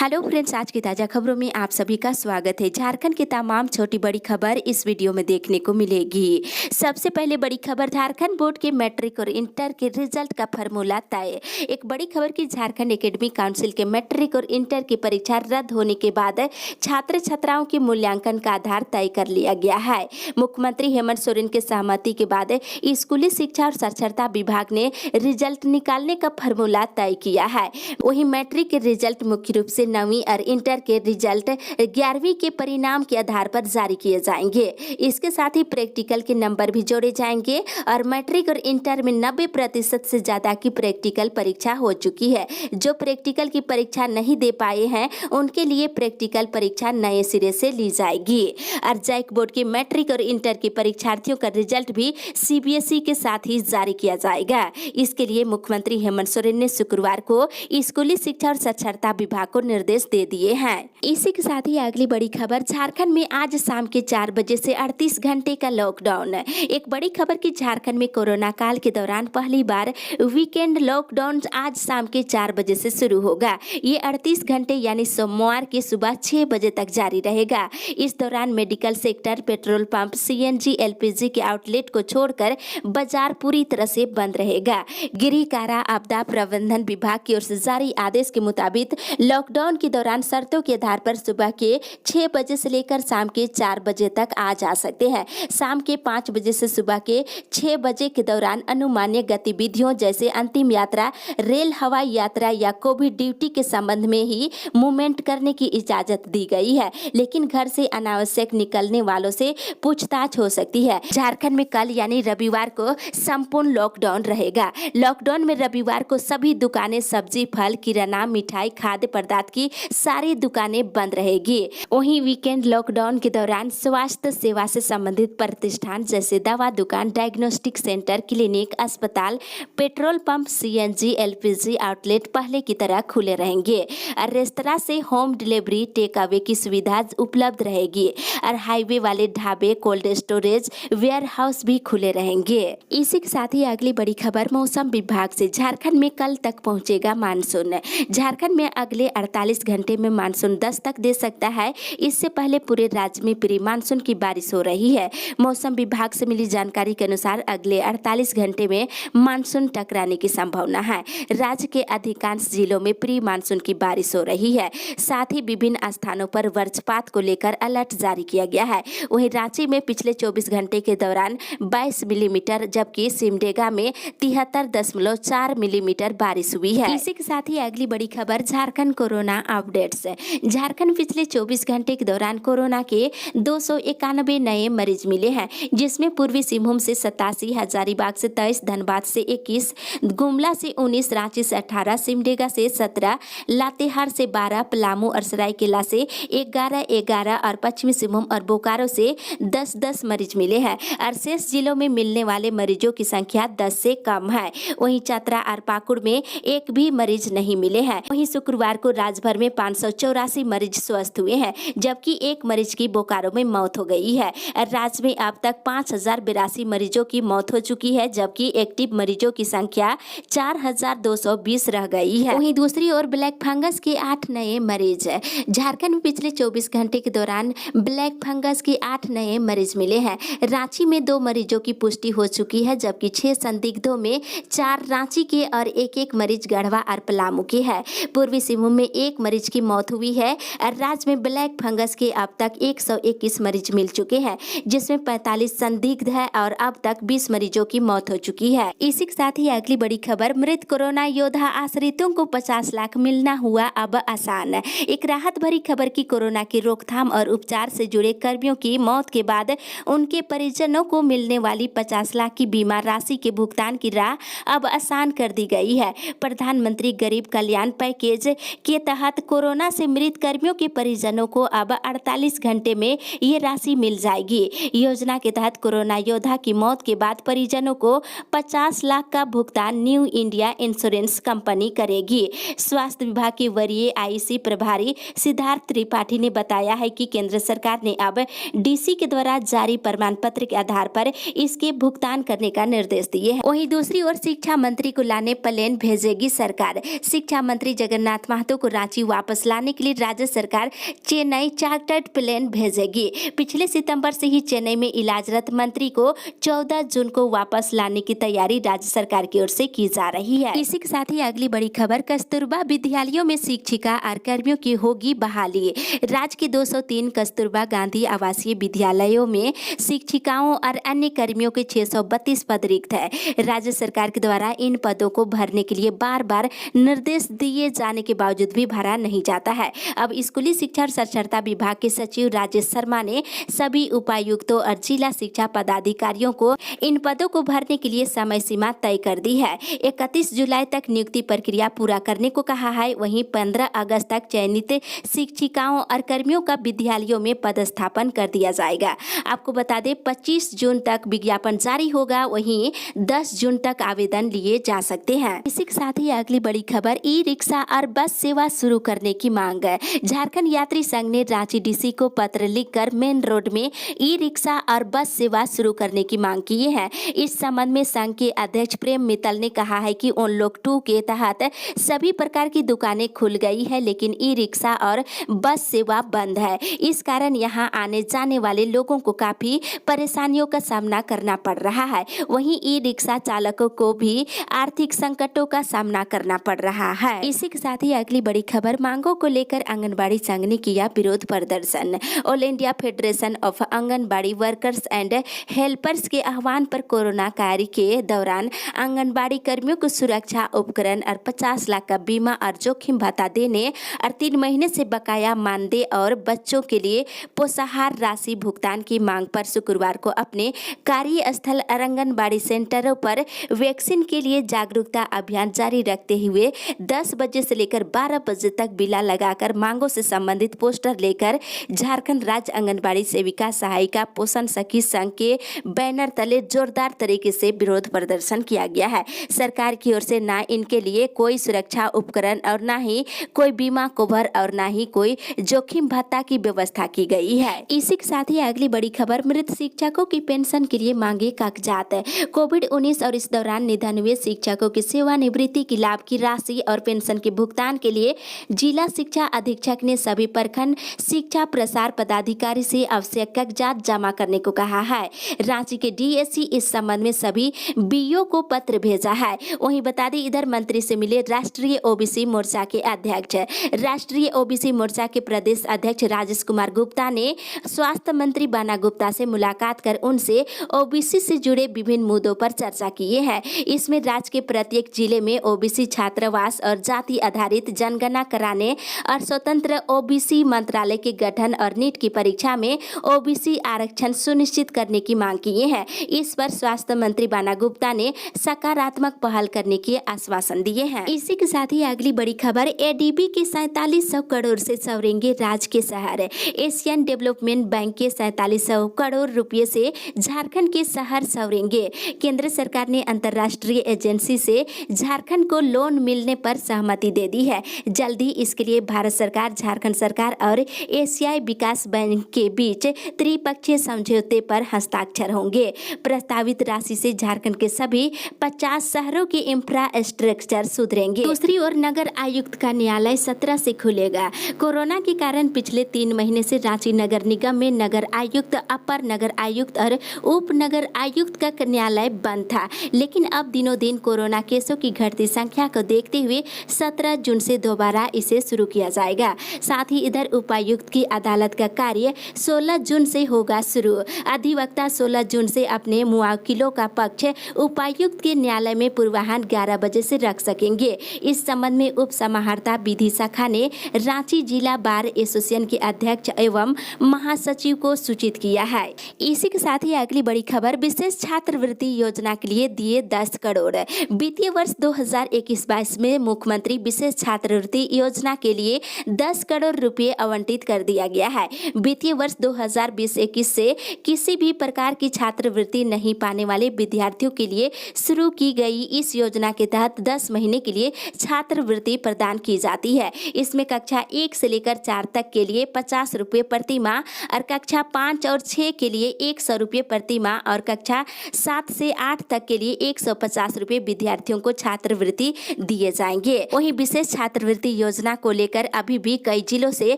Hello friends, आज की ताज़ा खबरों में आप सभी का स्वागत है। झारखंड की तमाम छोटी बड़ी खबर इस वीडियो में देखने को मिलेगी। सबसे पहले बड़ी खबर, झारखंड बोर्ड के मैट्रिक और इंटर के रिजल्ट का फार्मूला तय। एक बड़ी खबर की झारखंड एकेडमिक काउंसिल के मैट्रिक और इंटर की परीक्षा रद्द होने के बाद छात्र छात्राओं के मूल्यांकन का आधार तय कर लिया गया है। मुख्यमंत्री हेमंत सोरेन के सहमति के बाद स्कूली शिक्षा और साक्षरता विभाग ने रिजल्ट निकालने का फार्मूला तय किया है। वहीं मैट्रिक के रिजल्ट मुख्य रूप से 9वीं और इंटर के रिजल्ट 11वीं के परिणाम के आधार पर जारी किए जाएंगे। इसके साथ ही प्रैक्टिकल के नंबर भी जोड़े जाएंगे और मैट्रिक और इंटर में 90% से ज्यादा की प्रैक्टिकल परीक्षा हो चुकी है। जो प्रैक्टिकल की परीक्षा नहीं दे पाए हैं उनके लिए प्रैक्टिकल परीक्षा नए सिरे से ली जाएगी। और जैक बोर्ड के मैट्रिक और इंटर के परीक्षार्थियों का रिजल्ट भी सीबीएसई के साथ ही जारी किया जाएगा। इसके लिए मुख्यमंत्री हेमंत सोरेन ने शुक्रवार को स्कूली शिक्षा और साक्षरता विभाग को निर्देश दे दिए हैं। इसी के साथ ही अगली बड़ी खबर, झारखंड में आज शाम के 4 बजे से 38 घंटे का लॉकडाउन। एक बड़ी खबर की झारखंड में कोरोना काल के दौरान पहली बार वीकेंड लॉकडाउन आज शाम के 4 बजे से शुरू होगा। ये 38 घंटे यानी सोमवार के सुबह 6 बजे तक जारी रहेगा। इस दौरान medical sector, petrol pump, CNG, LPG के आउटलेट को छोड़कर बाजार पूरी तरह से बंद रहेगा। गृह कारा आपदा प्रबंधन विभाग की ओर से जारी आदेश के मुताबिक लॉकडाउन के दौरान शर्तों के आधार पर सुबह के 6 बजे से लेकर शाम के 4 बजे तक आ जा सकते हैं। शाम के 5 बजे से सुबह के 6 बजे के दौरान अनुमान्य गतिविधियों जैसे अंतिम यात्रा, रेल, हवाई यात्रा या कोविड ड्यूटी के संबंध में ही मूवमेंट करने की इजाजत दी गई है, लेकिन घर से अनावश्यक निकलने वालों से पूछताछ हो सकती है। झारखंड में कल यानी रविवार को संपूर्ण लॉकडाउन रहेगा। लॉकडाउन में रविवार को सभी दुकानें, सब्जी, फल, किराना, मिठाई, खाद्य पदार्थ की सारी दुकानें बंद रहेगी। वहीं वीकेंड लॉकडाउन के दौरान स्वास्थ्य सेवा से संबंधित प्रतिष्ठान जैसे दवा दुकान, डायग्नोस्टिक सेंटर, क्लिनिक, अस्पताल, petrol pump, CNG, LPG outlet पहले की तरह खुले रहेंगे। और रेस्तरां से होम डिलीवरी, टेक अवे की सुविधा उपलब्ध रहेगी। और हाईवे वाले ढाबे, कोल्ड स्टोरेज, वेयर हाउस भी खुले रहेंगे। इसी के साथ ही अगली बड़ी खबर, मौसम विभाग से, झारखंड में कल तक पहुंचेगा मानसून। झारखंड में अगले 48 घंटे में मानसून दस्तक दे सकता है। इससे पहले पूरे राज्य में प्री मानसून की बारिश हो रही है। मौसम विभाग से मिली जानकारी के अनुसार अगले 48 घंटे में मानसून टकराने की संभावना है। राज्य के अधिकांश जिलों में प्री मानसून की बारिश हो रही है। साथ ही विभिन्न स्थानों पर वज्रपात को लेकर अलर्ट जारी किया गया है। वहीं रांची में पिछले 24 घंटे के दौरान 22 मिलीमीटर, जबकि सिमडेगा में 73.4 मिलीमीटर बारिश हुई है। इसी के साथ ही अगली बड़ी खबर, झारखंड कोरोना अपडेट्स। झारखंड पिछले 24 घंटे के दौरान कोरोना के 291 नए मरीज मिले हैं, जिसमें पूर्वी सिंहभूम से 87, हजारीबाग से 23, धनबाद से 21, गुमला से 19, रांची से 18, सिमडेगा से 17, लातेहार से 12, पलामू और सरायकेला से 11 और पश्चिमी सिंहभूम और बोकारो से 10 मरीज मिले हैं। और शेष जिलों में मिलने वाले मरीजों की संख्या 10 से कम है। वहीं चतरा और पाकुड़ में एक भी मरीज नहीं मिले हैं। वहीं शुक्रवार को राज्य भर में 584 मरीज स्वस्थ हुए हैं, जबकि एक मरीज की बोकारो में मौत हो गई है। राज्य में अब तक 5082 मरीजों की मौत हो चुकी है, जबकि एक्टिव मरीजों की संख्या 4220 रह गई है। वहीं दूसरी ओर ब्लैक फंगस के 8 नए मरीज। झारखंड में पिछले 24 घंटे के दौरान ब्लैक फंगस के 8 नए मरीज मिले हैं। रांची में 2 मरीजों की पुष्टि हो चुकी है, जबकि 6 संदिग्धों में 4 रांची के और एक मरीज गढ़वा और पलामू के है। पूर्वी सिंहभूम में 1 मरीज की मौत हुई है। और राज्य में ब्लैक फंगस के अब तक 121 मरीज मिल चुके हैं, जिसमें 45 संदिग्ध है और अब तक 20 मरीजों की मौत हो चुकी है। इसी के साथ ही अगली बड़ी खबर, मृत कोरोना योद्धा आश्रितों को 50 लाख मिलना हुआ अब आसान। एक राहत भरी खबर की कोरोना की रोकथाम और उपचार से जुड़े कर्मियों की मौत के बाद उनके परिजनों को मिलने वाली 50 लाख की बीमा राशि के भुगतान की राह अब आसान कर दी गई है। प्रधानमंत्री गरीब कल्याण पैकेज के तहत कोरोना से मृत कर्मियों के परिजनों को अब 48 घंटे में ये राशि मिल जाएगी। योजना के तहत कोरोना योद्धा की मौत के बाद परिजनों को 50 लाख का भुगतान न्यू इंडिया इंश्योरेंस कंपनी करेगी। स्वास्थ्य विभाग के वरीय आईसी प्रभारी सिद्धार्थ त्रिपाठी ने बताया है कि केंद्र सरकार ने अब डीसी के द्वारा जारी प्रमाण पत्र के आधार पर इसके भुगतान करने का निर्देश दिए हैं। वहीं दूसरी ओर शिक्षा मंत्री को लाने प्लेन भेजेगी सरकार। शिक्षा मंत्री जगन्नाथ महतो को रांची रांची वापस लाने के लिए राज्य सरकार चेन्नई चार्टर्ड प्लेन भेजेगी। पिछले सितंबर से ही चेन्नई में इलाजरत मंत्री को 14 जून को वापस लाने की तैयारी राज्य सरकार की ओर से की जा रही है। इसी के साथ ही अगली बड़ी खबर, कस्तूरबा विद्यालयों में शिक्षिका और कर्मियों की होगी बहाली। राज्य के 203 कस्तूरबा गांधी आवासीय विद्यालयों में शिक्षिकाओं और अन्य कर्मियों के 632 पद रिक्त है। राज्य सरकार के द्वारा इन पदों को भरने के लिए बार बार निर्देश दिए जाने के बावजूद भी भरा नहीं जाता है। अब स्कूली शिक्षा और साक्षरता विभाग के सचिव राजेश शर्मा ने सभी उपायुक्तों और जिला शिक्षा पदाधिकारियों को इन पदों को भरने के लिए समय सीमा तय कर दी है। 31 जुलाई तक नियुक्ति प्रक्रिया पूरा करने को कहा है। वहीं 15 अगस्त तक चयनित शिक्षिकाओं और कर्मियों का विद्यालयों में पदस्थापन कर दिया जाएगा। आपको बता दें 25 जून तक विज्ञापन जारी होगा, वहीं 10 जून तक आवेदन लिए जा सकते हैं। इसी के साथ ही अगली बड़ी खबर, ई रिक्शा और बस सेवा शुरू करने की मांग है। झारखंड यात्री संघ ने रांची डीसी को पत्र लिखकर मेन रोड में ई रिक्शा और बस सेवा शुरू करने की मांग की है। इस संबंध में संघ के अध्यक्ष प्रेम मित्तल ने कहा है कि उन लोग 2 के तहत सभी प्रकार की दुकानें खुल गई है, लेकिन ई रिक्शा और बस सेवा बंद है। इस कारण यहां आने जाने वाले लोगों को काफी परेशानियों का सामना करना पड़ रहा है। वहीं ई रिक्शा चालकों को भी आर्थिक संकटों का सामना करना पड़ रहा है। इसी के साथ ही अगली बड़ी खबर, मांगों को लेकर आंगनबाड़ी संघ ने किया विरोध प्रदर्शन। All India federation of anganwadi workers and helpers के आह्वान पर कोरोना कार्य के दौरान आंगनबाड़ी कर्मियों को सुरक्षा उपकरण और 50 लाख का बीमा और जोखिम भत्ता देने और 3 महीने से बकाया मानदेय और बच्चों के लिए पोषाहार राशि भुगतान की मांग पर शुक्रवार को अपने कार्यस्थल आंगनबाड़ी सेंटरों पर वैक्सीन के लिए जागरूकता अभियान जारी रखते हुए 10 बजे से लेकर 12 बजे तक बिला लगाकर मांगों से संबंधित पोस्टर लेकर झारखंड राज्य आंगनबाड़ी सेविका सहायिका पोषण सखी संघ के बैनर तले जोरदार तरीके से विरोध प्रदर्शन किया गया है। सरकार की ओर से ना इनके लिए कोई सुरक्षा उपकरण और ना ही कोई बीमा कवर और ना ही कोई जोखिम भत्ता की व्यवस्था की गई है। इसी के साथ ही अगली बड़ी खबर, मृत शिक्षकों की पेंशन के लिए मांगे कागजात। कोविड-19 और इस दौरान निधन हुए शिक्षकों की सेवानिवृत्ति की लाभ की राशि और पेंशन के भुगतान के लिए जिला शिक्षा अधीक्षक ने सभी प्रखंड शिक्षा प्रसार पदाधिकारी से आवश्यक कागजात जमा करने को कहा है। रांची के डीएससी इस संबंध में सभी बीओ को पत्र भेजा है। वहीं बता दें, इधर मंत्री से मिले राष्ट्रीय ओबीसी मोर्चा के अध्यक्ष, राष्ट्रीय ओबीसी मोर्चा के प्रदेश अध्यक्ष राजेश कुमार गुप्ता ने स्वास्थ्य मंत्री बाना गुप्ता से मुलाकात कर उनसे ओबीसी से जुड़े विभिन्न मुद्दों पर चर्चा किए हैं। इसमें राज्य के प्रत्येक जिले में ओबीसी छात्रावास और जाति आधारित जनगणना कराने और स्वतंत्र ओबीसी मंत्रालय के गठन और नीट की परीक्षा में ओबीसी आरक्षण सुनिश्चित करने की मांग किए हैं। इस पर स्वास्थ्य मंत्री बाना गुप्ता ने सकारात्मक पहल करने के आश्वासन दिए हैं। इसी के साथ ही अगली बड़ी खबर, एडीबी के 4700 करोड़ से संवरेंगे राज्य के शहर। एशियन डेवलपमेंट बैंक के 4700 करोड़ रुपए से झारखंड के शहर संवरेंगे। केंद्र सरकार ने अंतर्राष्ट्रीय एजेंसी से झारखंड को लोन मिलने पर सहमति दे दी है। जल्द ही इसके लिए भारत सरकार, झारखंड सरकार और एशियाई विकास बैंक के बीच त्रिपक्षीय समझौते पर हस्ताक्षर होंगे। प्रस्तावित राशि से झारखंड के सभी 50 शहरों के इंफ्रास्ट्रक्चर सुधरेंगे। दूसरी ओर नगर आयुक्त का न्यायालय 17 से खुलेगा। कोरोना के कारण पिछले 3 महीने से रांची नगर निगम में नगर आयुक्त, अपर नगर आयुक्त और उप नगर आयुक्त का न्यायालय बंद था, लेकिन अब दिनों दिन कोरोना केसों की घटती संख्या को देखते हुए 17 जून से दोबारा इसे शुरू किया जाएगा। साथ ही इधर उपायुक्त की अदालत का कार्य 16 जून से होगा शुरू। अधिवक्ता 16 जून से अपने मुवक्किलों का पक्ष उपायुक्त के न्यायालय में पूर्वाह्न 11 बजे से रख सकेंगे। इस संबंध में उप समाहर्ता विधि शाखा ने रांची जिला बार एसोसिएशन के अध्यक्ष एवं महासचिव को सूचित किया है। इसी के साथ ही अगली बड़ी खबर, विशेष छात्रवृत्ति योजना के लिए दिए 10 करोड़। वित्तीय वर्ष 2021-22 में मुख्यमंत्री विशेष छात्रवृत्ति योजना के लिए 10 करोड़ रुपए आवंटित कर दिया गया है। वित्तीय वर्ष 2020-21 से किसी भी प्रकार की छात्रवृत्ति नहीं पाने वाले विद्यार्थियों के लिए शुरू की गई इस योजना के तहत 10 महीने के लिए छात्रवृत्ति प्रदान की जाती है। इसमें कक्षा 1 से लेकर 4 तक के लिए 50 रुपये प्रति माह और कक्षा 5 और 6 के लिए 100 रुपये प्रति माह और कक्षा 7 से 8 तक के लिए 150 रुपये विद्यार्थियों को छात्रवृत्ति दिए जाएंगे। वहीं विशेष छात्रवृत्ति परियोजना को लेकर अभी भी कई जिलों से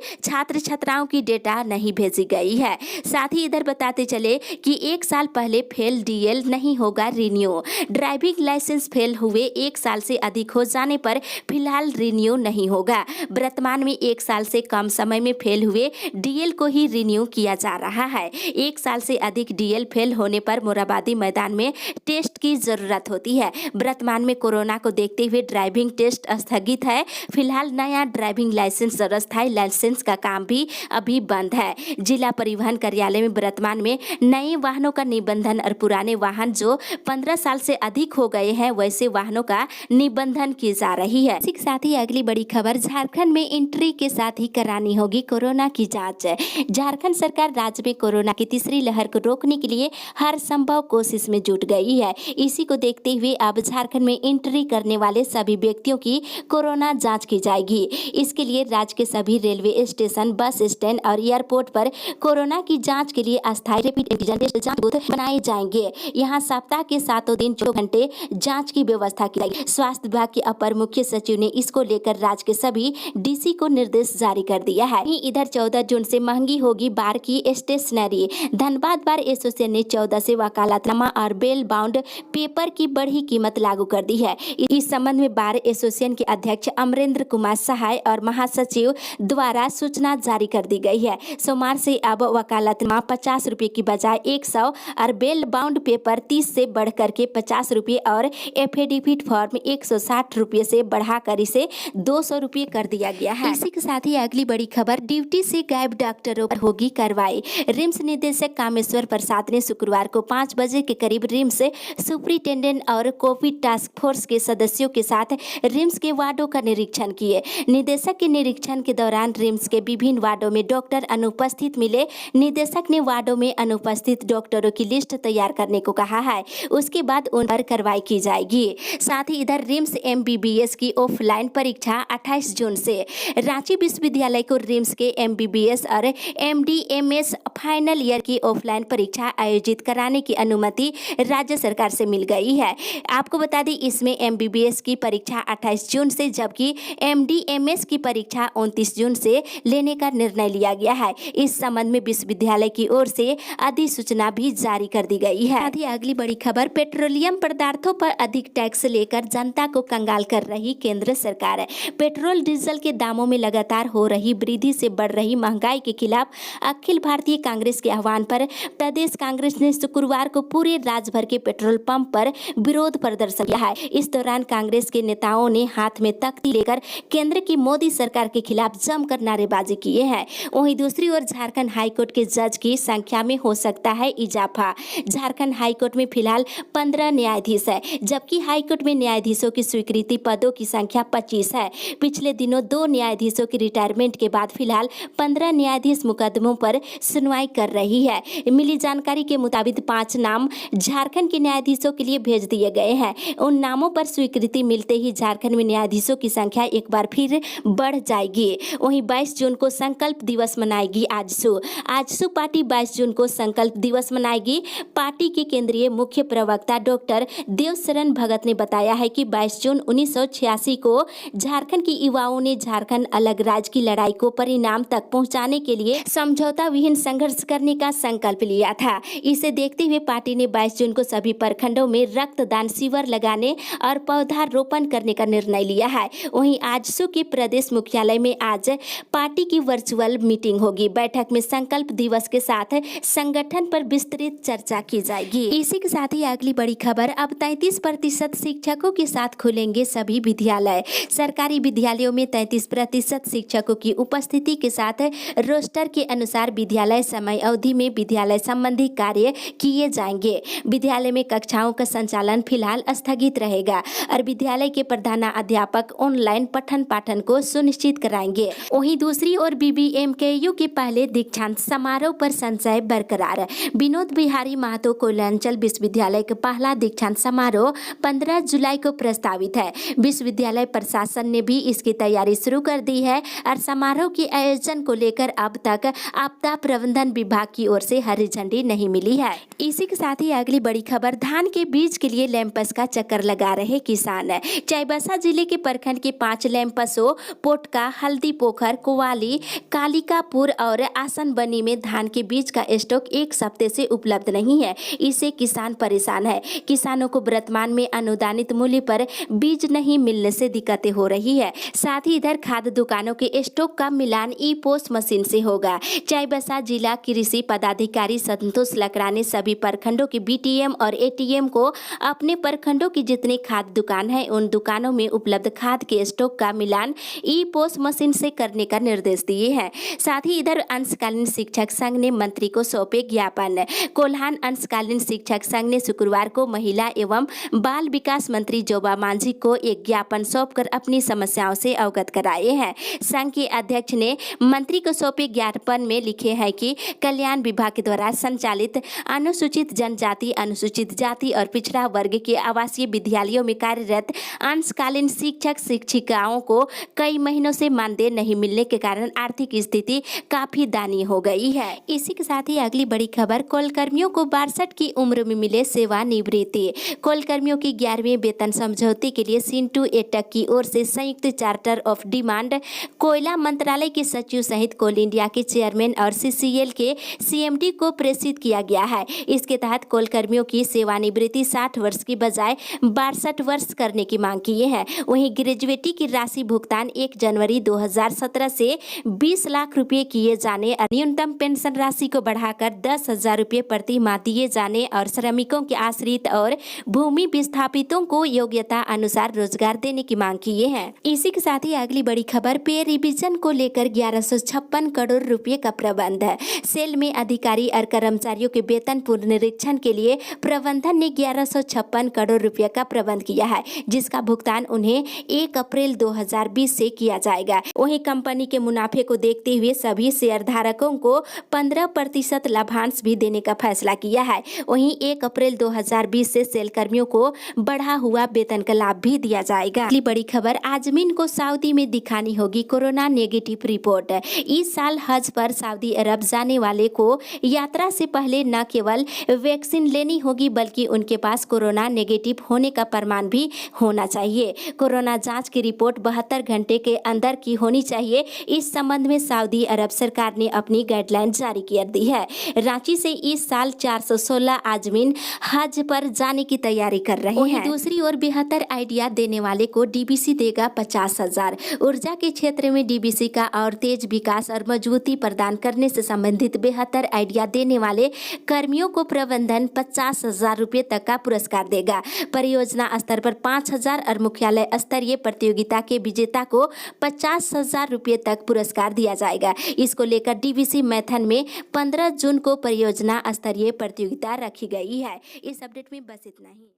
छात्र छात्राओं की डेटा नहीं भेजी गई है। साथ ही इधर बताते चले कि 1 साल पहले फेल डीएल नहीं होगा रिन्यू। ड्राइविंग लाइसेंस फेल हुए 1 साल से अधिक हो जाने पर फिलहाल रिन्यू नहीं होगा। वर्तमान में 1 साल से कम समय में फेल हुए डीएल को ही रिन्यू किया जा रहा है। 1 साल से अधिक डीएल फेल होने पर मोराबादी मैदान में टेस्ट की जरूरत होती है। वर्तमान में कोरोना को देखते हुए ड्राइविंग टेस्ट स्थगित है। फिलहाल नया ड्राइविंग लाइसेंस और अस्थायी लाइसेंस का काम भी अभी बंद है। जिला परिवहन कार्यालय में वर्तमान में नए वाहनों का निबंधन और पुराने वाहन जो 15 साल से अधिक हो गए हैं वैसे वाहनों का निबंधन की जा रही है। इसी के साथ ही अगली बड़ी खबर, झारखंड में एंट्री के साथ ही करानी होगी कोरोना की जांच। झारखंड सरकार राज्य में कोरोना की तीसरी लहर को रोकने के लिए हर संभव कोशिश में जुट गई है। इसी को देखते हुए अब झारखंड में एंट्री करने वाले सभी व्यक्तियों की कोरोना जांच की जाएगी। इसके लिए राज्य के सभी रेलवे स्टेशन, बस स्टैंड और एयरपोर्ट पर कोरोना की जांच के लिए अस्थायी रैपिड एंटीजन टेस्ट जांच बूथ बनाए जाएंगे। यहाँ सप्ताह के 7 दिन 24 घंटे जांच की व्यवस्था की जाएगी। स्वास्थ्य विभाग के अपर मुख्य सचिव ने इसको लेकर राज्य के सभी डीसी को निर्देश जारी कर दिया है। इधर 14 जून से महंगी होगी बार की स्टेशनरी। धनबाद बार एसोसिएशन ने 14 से वकालतनामा और बेल बाउंड पेपर की बढ़ी कीमत लागू कर दी है। इस संबंध में बार एसोसिएशन के अध्यक्ष अमरेंद्र कुमार सहाय और महासचिव द्वारा सूचना जारी कर दी गई है। सोमवार से अब वकालतनामा 50 रुपये की बजाय 100 और बेल बाउंड पेपर 30 से बढ़कर के 50 रुपये और एफिडेविट फॉर्म 160 रुपये से बढ़ाकर इसे 200 रुपये कर दिया गया है। इसी के साथ ही अगली बड़ी खबर, ड्यूटी से गायब डॉक्टरों पर होगी कार्रवाई। रिम्स निदेशक कामेश्वर प्रसाद ने शुक्रवार को 5 बजे के करीब रिम्स सुपरिटेंडेंट और कोविड टास्क फोर्स के सदस्यों के साथ रिम्स के वार्डों का निरीक्षण किए। निदेशक के निरीक्षण के दौरान रिम्स के विभिन्न वार्डों में डॉक्टर अनुपस्थित मिले। निदेशक ने वार्डों में अनुपस्थित डॉक्टरों की लिस्ट तैयार करने को कहा है। उसके बाद उन पर कार्रवाई की जाएगी। साथ ही इधर रिम्स एमबीबीएस की ऑफलाइन परीक्षा 28 जून से। रांची विश्वविद्यालय को रिम्स के एमबीबीएस और एमडीएमएस फाइनल ईयर की ऑफलाइन परीक्षा आयोजित कराने की अनुमति राज्य सरकार से मिल गई है। आपको बता दें इसमें एमबीबीएस की परीक्षा 28 जून से जबकि एमडीएमएस की परीक्षा 29 जून से लेने का निर्णय लिया गया है। इस संबंध में विश्वविद्यालय की ओर से अधिसूचना भी जारी कर दी गई है। साथ ही अगली बड़ी खबर, पेट्रोलियम पदार्थों पर अधिक टैक्स लेकर जनता को कंगाल कर रही केंद्र सरकार। पेट्रोल डीजल के दामों में लगातार हो रही वृद्धि से बढ़ रही महंगाई के खिलाफ अखिल भारतीय कांग्रेस के आह्वान पर प्रदेश कांग्रेस ने शुक्रवार को पूरे राज्य भर के पेट्रोल पंप पर विरोध प्रदर्शन किया है। इस दौरान कांग्रेस के नेताओं ने हाथ में तख्ती लेकर केंद्र की मोदी सरकार के खिलाफ जमकर नारेबाजी किए हैं। वहीं दूसरी ओर झारखंड हाईकोर्ट के जज की संख्या में हो सकता है इजाफा। झारखंड हाईकोर्ट में फिलहाल 15 न्यायाधीश है जबकि हाईकोर्ट में न्यायाधीशों की स्वीकृति पदों की संख्या 25 है। पिछले दिनों 2 न्यायाधीशों की रिटायरमेंट के बाद फिलहाल 15 न्यायाधीश मुकदमों पर सुनवाई कर रही है। मिली जानकारी के मुताबिक 5 नाम झारखंड के न्यायाधीशों के लिए भेज दिए गए हैं। उन नामों पर स्वीकृति मिलते ही झारखंड में न्यायाधीशों की संख्या एक बार फिर बढ़ जाएगी। वहीं 22 जून को संकल्प दिवस मनाएगी आजसू पार्टी 22 जून को संकल्प दिवस मनाएगी। पार्टी के केंद्रीय मुख्य प्रवक्ता डॉक्टर देवशरण भगत ने बताया है कि 22 जून 1986 को झारखंड के युवाओं ने झारखंड अलग राज्य की लड़ाई को परिणाम तक पहुंचाने के लिए समझौता विहीन संघर्ष करने का संकल्प लिया था। इसे देखते हुए पार्टी ने 22 जून को सभी प्रखंडों में रक्तदान शिविर लगाने और पौधारोपण करने का निर्णय लिया है। वहीं आजसू के प्रदेश मुख्यालय में आज पार्टी की वर्चुअल मीटिंग होगी। बैठक में संकल्प दिवस के साथ संगठन पर विस्तृत चर्चा की जाएगी। इसी के साथ ही अगली बड़ी खबर, अब 33% शिक्षकों के साथ खुलेंगे सभी विद्यालय। सरकारी विद्यालयों में 33% शिक्षकों की उपस्थिति के साथ रोस्टर के अनुसार विद्यालय समय अवधि में विद्यालय संबंधी कार्य किए जाएंगे। विद्यालय में कक्षाओं का संचालन फिलहाल स्थगित रहेगा और विद्यालय के प्रधानाध्यापक ऑनलाइन पठन पाठन को सुनिश्चित कराएंगे। वहीं दूसरी ओर बीबीएमकेयू के पहले दीक्षांत समारोह पर संशय बरकरार। विनोद बिहारी महतो कोयलांचल विश्वविद्यालय का पहला दीक्षांत समारोह 15 जुलाई को प्रस्तावित है। विश्वविद्यालय प्रशासन ने भी इसकी तैयारी शुरू कर दी है और समारोह के आयोजन को लेकर अब तक आपदा प्रबंधन विभाग की ओर से हरी झंडी नहीं मिली है। इसी के साथ ही अगली बड़ी खबर, धान के बीज के लिए लैंपस का चक्कर लगा रहे किसान। चाईबासा जिले के प्रखंड के 5 लैंप कैंपसों, पोटका, हल्दी पोखर, कुवाली, कालिकापुर और आसनबनी में धान के बीज का स्टॉक एक हफ्ते से उपलब्ध नहीं है। इससे किसान परेशान है। किसानों को वर्तमान में अनुदानित मूल्य पर बीज नहीं मिलने से दिक्कतें हो रही है। साथ ही इधर खाद्य दुकानों के स्टॉक का मिलान ई पोस मशीन से होगा। चाईबासा जिला कृषि पदाधिकारी संतोष लकड़ा ने सभी प्रखंडों के बीटीएम और एटीएम को अपने प्रखंडों की जितनी खाद्य दुकान है उन दुकानों में उपलब्ध खाद्य के स्टॉक का मिलान ई पोस मशीन से करने का निर्देश दिए हैं। साथ ही इधर अंशकालीन शिक्षक संघ ने मंत्री को सौंपे ज्ञापन। कोल्हान अंशकालीन शिक्षक संघ ने शुक्रवार को महिला एवं बाल विकास मंत्री जोबा मांझी को एक ज्ञापन सौंपकर अपनी समस्याओं से अवगत कराए हैं। संघ के अध्यक्ष ने मंत्री को सौंपे ज्ञापन में लिखे हैं कि कल्याण विभाग के द्वारा संचालित अनुसूचित जनजाति, अनुसूचित जाति और पिछड़ा वर्ग के आवासीय विद्यालयों में कार्यरत अंशकालीन शिक्षक शिक्षिकाओं को कई महीनों से मानदेय नहीं मिलने के कारण आर्थिक स्थिति काफी दयनीय हो गई है। इसी के साथ ही अगली बड़ी खबर, कोलकर्मियों को 62 की उम्र में मिले सेवानिवृत्ति। कोलकर्मियों की 11वें वेतन समझौते के लिए सिंटू एटक की ओर से संयुक्त चार्टर ऑफ डिमांड कोयला मंत्रालय के सचिव सहित कोल इंडिया के चेयरमैन और सीसीएल के सीएमडी को प्रेषित किया गया है। इसके तहत कोलकर्मियों की सेवानिवृत्ति 60 वर्ष की बजाय 62 वर्ष करने की मांग की है। वहीं ग्रेजुएटी की राशि भुगतान 1 जनवरी 2017 से 20 लाख रुपए किए जाने, न्यूनतम पेंशन राशि को बढ़ाकर 10,000 रुपए प्रति माह दिए जाने और श्रमिकों के आश्रित और भूमि विस्थापितों को योग्यता अनुसार रोजगार देने की मांग की है। इसी के साथ ही अगली बड़ी खबर, पे रिवीजन को लेकर 1156 करोड़ रुपए का प्रबंध है। सेल में अधिकारी और कर्मचारियों के वेतन पुनरीक्षण के लिए प्रबंधन ने 1156 करोड़ रुपए का प्रबंध किया है, जिसका भुगतान उन्हें 1 अप्रैल 2020 से किया जाएगा। वहीं कंपनी के मुनाफे को देखते हुए सभी शेयर धारकों को 15% लाभांश भी देने का फैसला किया है। वहीं 1 अप्रैल 2020 से सेल कर्मियों को बढ़ा हुआ वेतन का लाभ भी दिया जाएगा। अगली बड़ी खबर, आजमीन को सऊदी में दिखानी होगी कोरोना नेगेटिव रिपोर्ट। इस साल हज पर सऊदी अरब जाने वाले को यात्रा से पहले न केवल वैक्सीन लेनी होगी बल्कि उनके पास कोरोना नेगेटिव होने का प्रमाण भी होना चाहिए। कोरोना जांच की रिपोर्ट 72 घंटे के अंदर की होनी चाहिए। इस संबंध में सऊदी अरब सरकार ने अपनी गाइडलाइन जारी कर दी है। रांची से इस साल 416 आजमीन हज पर जाने की तैयारी कर रहे हैं। दूसरी ओर 72 आइडिया देने वाले को डीबीसी देगा 50,000। ऊर्जा के क्षेत्र में डीबीसी का और तेज विकास और मजबूती प्रदान करने से संबंधित 72 आइडिया देने वाले कर्मियों को प्रबंधन 50,000 रुपए तक का पुरस्कार देगा। परियोजना स्तर पर 5,000 और मुख्यालय स्तरीय प्रतियोगिता के विजेता को 50,000 रुपए तक पुरस्कार दिया जाएगा। इसको लेकर डीबीसी मैथन में 15 जून को परियोजना स्तरीय प्रतियोगिता रखी गई है। इस अपडेट में बस इतना ही।